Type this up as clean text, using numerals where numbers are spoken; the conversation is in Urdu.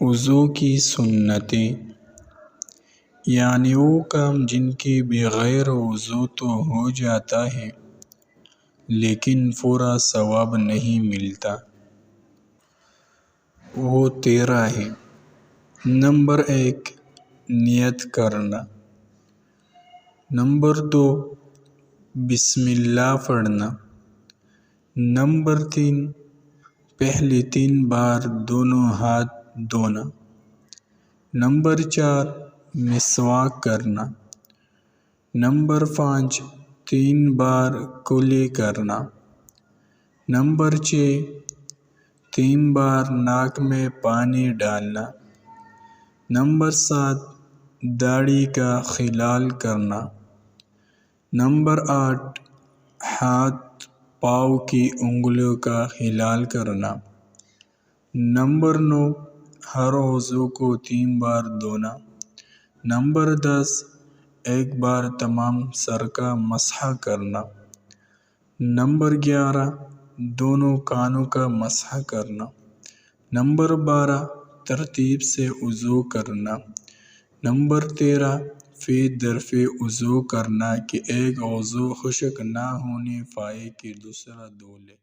وضو کی سنتیں، یعنی وہ کام جن کے بغیر وضو تو ہو جاتا ہے لیکن پورا ثواب نہیں ملتا، وہ 13 ہیں۔ نمبر 1، نیت کرنا۔ نمبر 2، بسم اللہ پڑھنا۔ نمبر 3، پہلے 3 بار دونوں ہاتھ دھونا۔ نمبر 4، مسواک کرنا۔ نمبر 5، 3 بار کلی کرنا۔ نمبر 6، 3 بار ناک میں پانی ڈالنا۔ نمبر 7، داڑھی کا خلال کرنا۔ نمبر 8، ہاتھ پاؤں کی انگلیوں کا خلال کرنا۔ نمبر 9، ہر عضو کو 3 بار دھونا۔ نمبر 10، ایک بار تمام سر کا مسح کرنا۔ نمبر 11، دونوں کانوں کا مسح کرنا۔ نمبر 12، ترتیب سے وضو کرنا۔ نمبر 13، فی دفعہ وضو کرنا کہ ایک عضو خشک نہ ہونے پائے کہ دوسرا دھو لے۔